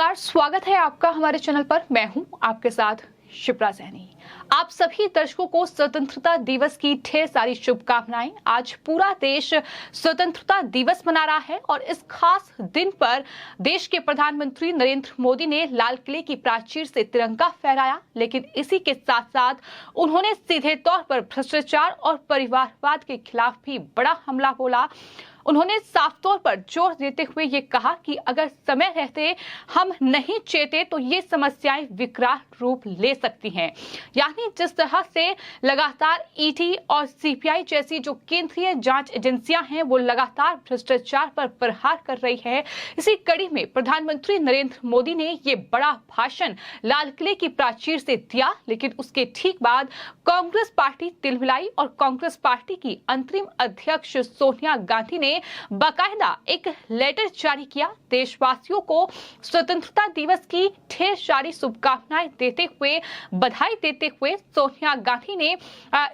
नमस्कार, स्वागत है आपका हमारे चैनल पर। मैं हूं आपके साथ शिप्रा सैनी। आप सभी दर्शकों को स्वतंत्रता दिवस की ढेर सारी शुभकामनाएं। आज पूरा देश स्वतंत्रता दिवस मना रहा है और इस खास दिन पर देश के प्रधानमंत्री नरेंद्र मोदी ने लाल किले की प्राचीर से तिरंगा फहराया, लेकिन इसी के साथ साथ उन्होंने सीधे तौर पर भ्रष्टाचार और परिवारवाद के खिलाफ भी बड़ा हमला बोला। उन्होंने साफ तौर पर जोर देते हुए ये कहा कि अगर समय रहते हम नहीं चेते तो ये समस्याएं विकराल रूप ले सकती हैं। यानी जिस तरह से लगातार ईडी और सीबीआई जैसी जो केंद्रीय जांच एजेंसियां हैं वो लगातार भ्रष्टाचार पर प्रहार कर रही है, इसी कड़ी में प्रधानमंत्री नरेंद्र मोदी ने ये बड़ा भाषण लाल किले की प्राचीर से दिया, लेकिन उसके ठीक बाद कांग्रेस पार्टी तिलमिलाई और कांग्रेस पार्टी की अंतरिम अध्यक्ष सोनिया गांधी ने बाकायदा एक लेटर जारी किया। देशवासियों को स्वतंत्रता दिवस की ढेर सारी शुभकामनाएं देते हुए, बधाई देते हुए सोनिया गांधी ने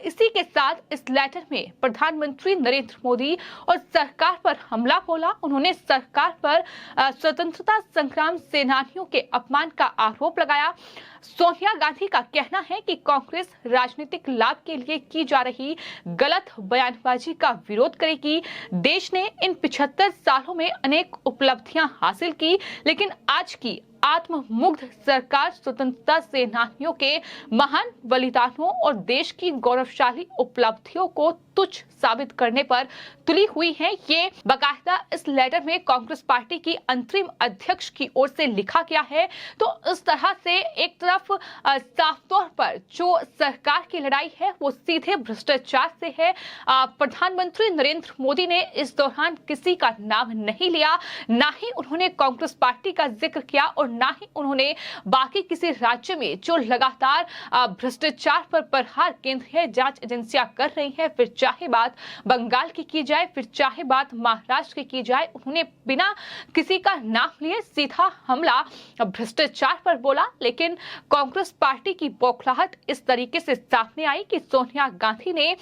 इसी के साथ इस लेटर में प्रधानमंत्री नरेंद्र मोदी और सरकार पर हमला बोला। उन्होंने सरकार पर स्वतंत्रता संग्राम सेनानियों के अपमान का आरोप लगाया। सोनिया गांधी का कहना है कि कांग्रेस राजनीतिक लाभ के लिए की जा रही गलत बयानबाजी का विरोध करेगी। देश ने इन 75 सालों में अनेक उपलब्धियां हासिल की, लेकिन आज की आत्ममुग्ध सरकार स्वतंत्रता सेनानियों के महान बलिदानों और देश की गौरवशाली उपलब्धियों को तुच्छ साबित करने पर तुली हुई है। ये बाकायदा इस लेटर में कांग्रेस पार्टी की अंतरिम अध्यक्ष की ओर से लिखा गया है। तो इस तरह से एक तरफ साफ तौर पर जो सरकार की लड़ाई है वो सीधे भ्रष्टाचार से है। प्रधानमंत्री नरेंद्र मोदी ने इस दौरान किसी का नाम नहीं लिया, ना ही उन्होंने कांग्रेस पार्टी का जिक्र किया और ना ही उन्होंने बाकी किसी राज्य में जो लगातार भ्रष्टाचार पर प्रहार केंद्रीय जांच एजेंसियां कर रही हैं, फिर चाहे बात बंगाल की की जाए, फिर चाहे बात महाराष्ट्र की की जाए, उन्होंने बिना किसी का नाम लिए सीधा हमला भ्रष्टाचार पर बोला। लेकिन कांग्रेस पार्टी की बौखलाहट इस तरीके से सामने आई कि सोनिया गांधी ने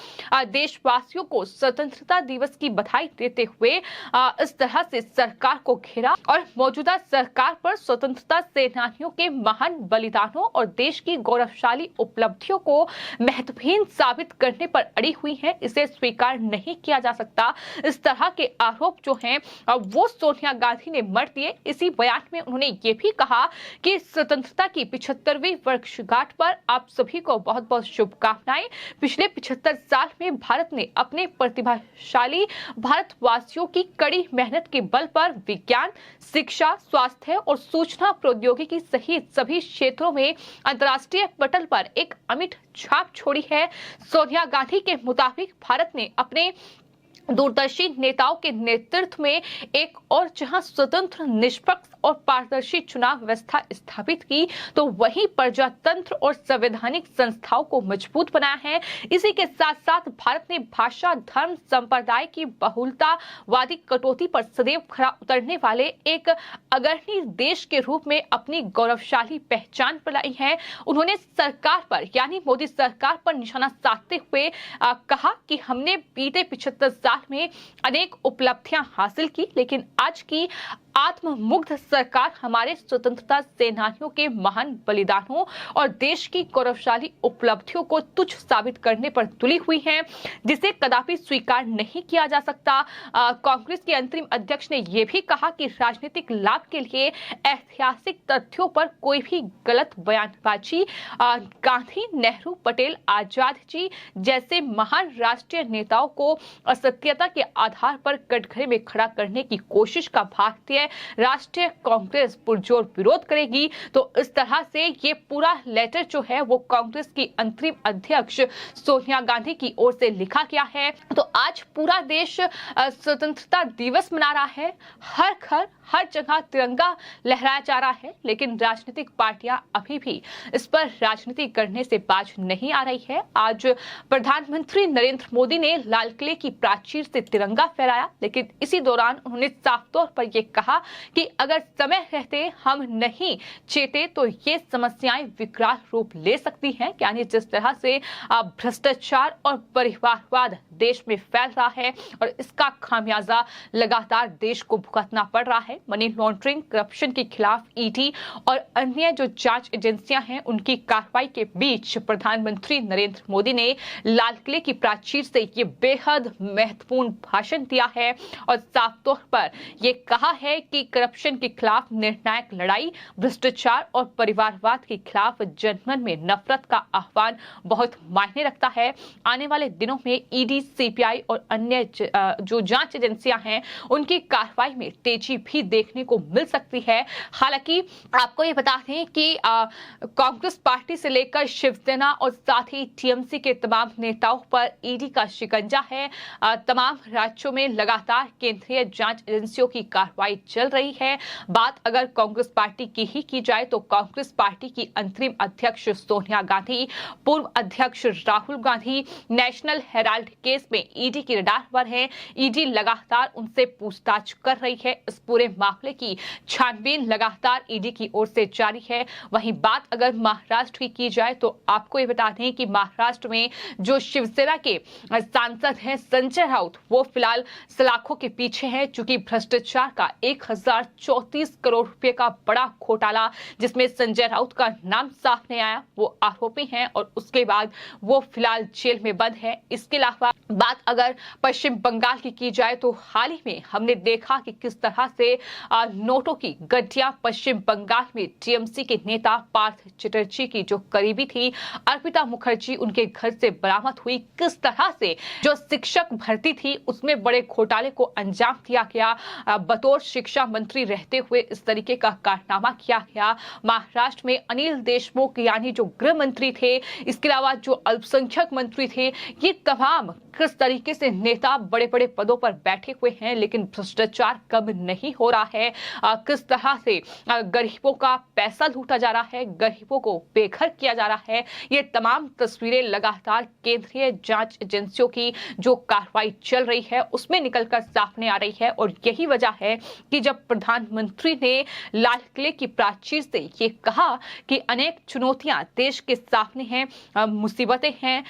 देशवासियों को स्वतंत्रता दिवस की बधाई देते हुए इस तरह से सरकार को घेरा और मौजूदा सरकार पर स्वतंत्रता सेनानियों के महान बलिदानों और देश की गौरवशाली उपलब्धियों को महत्वहीन साबित करने पर अड़ी हुई है। इसे स्वीकार नहीं किया जा सकता। इस तरह के आरोप जो हैं वो सोनिया गांधी ने मर दिए। इसी बयान में उन्होंने ये भी कहा कि स्वतंत्रता की 75वीं वर्षगांठ पर आप सभी को बहुत बहुत शुभकामनाएं। पिछले 75 साल में भारत ने अपने प्रतिभाशाली भारतवासियों की कड़ी मेहनत के बल पर विज्ञान, शिक्षा, स्वास्थ्य और सूचना प्रौद्योगिकी सहित सभी क्षेत्रों में अंतर्राष्ट्रीय पटल पर एक अमिट छाप छोड़ी है। सोनिया गांधी के मुताबिक भारत ने अपने दूरदर्शी नेताओं के नेतृत्व में एक और जहां स्वतंत्र, निष्पक्ष और पारदर्शी चुनाव व्यवस्था स्थापित की, तो वहीं प्रजातंत्र और संवैधानिक संस्थाओं को मजबूत बनाया है। इसी के साथ साथ भारत ने भाषा, धर्म, संप्रदाय की बहुलतावादी कटौती पर सदैव खरा उतरने वाले एक अग्रणी देश के रूप में अपनी गौरवशाली पहचान बनाई है। उन्होंने सरकार पर यानी मोदी सरकार पर निशाना साधते हुए कहा कि हमने बीते 75 साल में अनेक उपलब्धियां हासिल की, लेकिन आज की आत्ममुग्ध सरकार हमारे स्वतंत्रता सेनानियों के महान बलिदानों और देश की गौरवशाली उपलब्धियों को तुच्छ साबित करने पर तुली हुई है, जिसे कदापि स्वीकार नहीं किया जा सकता। कांग्रेस के अंतरिम अध्यक्ष ने यह भी कहा कि राजनीतिक लाभ के लिए ऐतिहासिक तथ्यों पर कोई भी गलत बयानबाजी गांधी, नेहरू, पटेल, आजाद जी जैसे महान राष्ट्रीय नेताओं को असत्यता के आधार पर कटघरे में खड़ा करने की कोशिश का भारतीय राष्ट्रीय कांग्रेस पुरजोर विरोध करेगी। तो इस तरह से ये पूरा लेटर जो है वो कांग्रेस की अंतरिम अध्यक्ष सोनिया गांधी की ओर से लिखा गया है। तो आज पूरा देश स्वतंत्रता दिवस मना रहा है। हर घर, हर जगह तिरंगा लहराया जा रहा है, लेकिन राजनीतिक पार्टियां अभी भी इस पर राजनीति करने से बाज नहीं आ रही है। आज प्रधानमंत्री नरेंद्र मोदी ने लाल किले की प्राचीर से तिरंगा फहराया, लेकिन इसी दौरान उन्होंने साफ तौर पर यह कहा कि अगर समय रहते हम नहीं चेते तो ये समस्याएं विकराल रूप ले सकती हैं। यानी जिस तरह से भ्रष्टाचार और परिवारवाद देश में फैल रहा है और इसका खामियाजा लगातार देश को भुगतना पड़ रहा है, है। मनी लॉन्ड्रिंग, करप्शन के खिलाफ ईडी और अन्य जो जांच एजेंसियां हैं उनकी कार्रवाई के बीच प्रधानमंत्री नरेंद्र मोदी ने लाल किले की प्राचीर से ये बेहद महत्वपूर्ण भाषण दिया है और साफ तौर पर ये कहा है कि करप्शन के खिलाफ निर्णायक लड़ाई, भ्रष्टाचार और परिवारवाद के खिलाफ जनमन में नफरत का आह्वान बहुत मायने रखता है। आने वाले दिनों में ईडी, सीबीआई और अन्य जो जांच एजेंसियां हैं उनकी कार्रवाई में तेजी भी देखने को मिल सकती है। हालांकि आपको ये बता दें कि कांग्रेस पार्टी से लेकर शिवसेना और साथ ही टीएमसी के तमाम नेताओं पर ईडी का शिकंजा है। तमाम राज्यों में लगातार केंद्रीय जांच एजेंसियों की कार्रवाई चल रही है। बात अगर कांग्रेस पार्टी की ही की जाए तो कांग्रेस पार्टी की अंतरिम अध्यक्ष सोनिया गांधी, पूर्व अध्यक्ष Rahul Gandhi national Herald case में ईडी की रडार पर है। ईडी लगातार उनसे पूछताछ कर रही है। इस पूरे मामले की छानबीन लगातार ईडी की ओर से जारी है। वहीं बात अगर महाराष्ट्र की जाए तो आपको ये बता दें कि महाराष्ट्र में जो शिवसेना के सांसद हैं संजय राउत, वो फिलहाल सलाखों के पीछे हैं, चूंकि भ्रष्टाचार का 1034 करोड़ रुपए का बड़ा घोटाला जिसमें संजय राउत का नाम सामने आया, वो आरोपी हैं और उसके बाद वो फिलहाल जेल में बंद है। इसके अलावा बात अगर पश्चिम बंगाल की जाए तो हाल ही में हमने देखा कि किस तरह से नोटों की गड्डियां पश्चिम बंगाल में टीएमसी के नेता पार्थ चटर्जी की जो करीबी थी अर्पिता मुखर्जी, उनके घर से बरामद हुई। किस तरह से जो शिक्षक भर्ती थी उसमें बड़े घोटाले को अंजाम दिया गया, बतौर शिक्षा मंत्री रहते हुए इस तरीके का कारनामा किया गया। महाराष्ट्र में अनिल देशमुख यानी जो गृह मंत्री थे, इसके अलावा जो अल्पसंख्यक मंत्री थे, ये तमाम किस तरीके से नेता बड़े बड़े पदों पर बैठे हुए हैं लेकिन भ्रष्टाचार कम नहीं हो रहा है। किस तरह से गरीबों का पैसा लूटा जा रहा है, गरीबों को बेघर किया जा रहा है, ये तमाम तस्वीरें लगातार केंद्रीय जांच एजेंसियों की जो कार्रवाई चल रही है उसमें निकलकर सामने आ रही है। और यही वजह है कि जब प्रधानमंत्री ने लाल किले की प्राचीर से ये कहा कि अनेक चुनौतियां देश के सामने हैं, मुसीबतें हैं,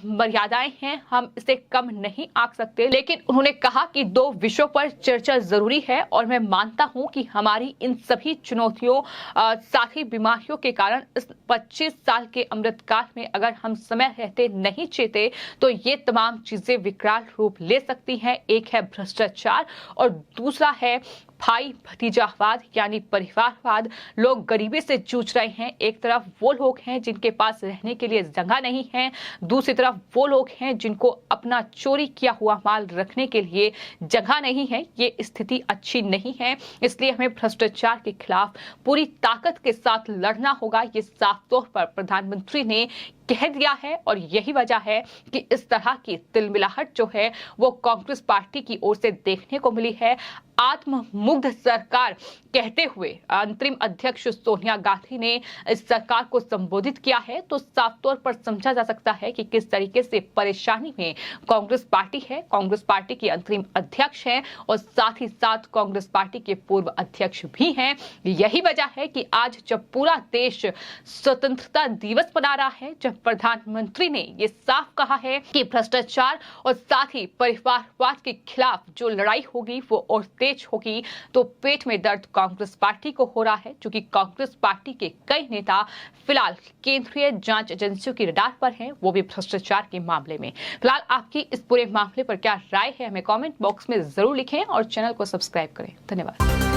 मर्यादाएं हैं, हम इसे कम नहीं आंक सकते, लेकिन उन्होंने कहा कि दो विषयों पर चर्चा जरूरी है और मैं मानता हूं कि हमारी इन सभी चुनौतियों साथ ही बीमारियों के कारण इस 25 साल के अमृतकाल में अगर हम समय रहते नहीं चेते तो ये तमाम चीजें विकराल रूप ले सकती हैं। एक है भ्रष्टाचार और दूसरा है भाई भतीजावाद यानी परिवारवाद। लोग गरीबी से जूझ रहे हैं। एक तरफ वो लोग हैं जिनके पास रहने के लिए जगह नहीं है, दूसरी तरफ वो लोग हैं जिनको अपना चोरी किया हुआ माल रखने के लिए जगह नहीं है। ये स्थिति अच्छी नहीं है, इसलिए हमें भ्रष्टाचार के खिलाफ पूरी ताकत के साथ लड़ना होगा। ये साफ तौर पर प्रधानमंत्री ने कह दिया है और यही वजह है कि इस तरह की तिलमिलाहट जो है वो कांग्रेस पार्टी की ओर से देखने को मिली है। आत्ममुग्ध सरकार कहते हुए अंतरिम अध्यक्ष सोनिया गांधी ने इस सरकार को संबोधित किया है, तो साफ तौर पर समझा जा सकता है कि किस तरीके से परेशानी में कांग्रेस पार्टी है। कांग्रेस पार्टी की अंतरिम अध्यक्ष है और साथ ही साथ कांग्रेस पार्टी के पूर्व अध्यक्ष भी हैं। यही वजह है कि आज जब पूरा देश स्वतंत्रता दिवस मना रहा है, जब प्रधानमंत्री ने ये साफ कहा है कि भ्रष्टाचार और साथ ही परिवारवाद के खिलाफ जो लड़ाई होगी वो और तेज होगी, तो पेट में दर्द कांग्रेस पार्टी को हो रहा है, क्योंकि कांग्रेस पार्टी के कई नेता फिलहाल केंद्रीय जांच एजेंसियों की रडार पर हैं, वो भी भ्रष्टाचार के मामले में। फिलहाल आपकी इस पूरे मामले पर क्या राय है, हमें कमेंट बॉक्स में जरूर लिखें और चैनल को सब्सक्राइब करें। धन्यवाद।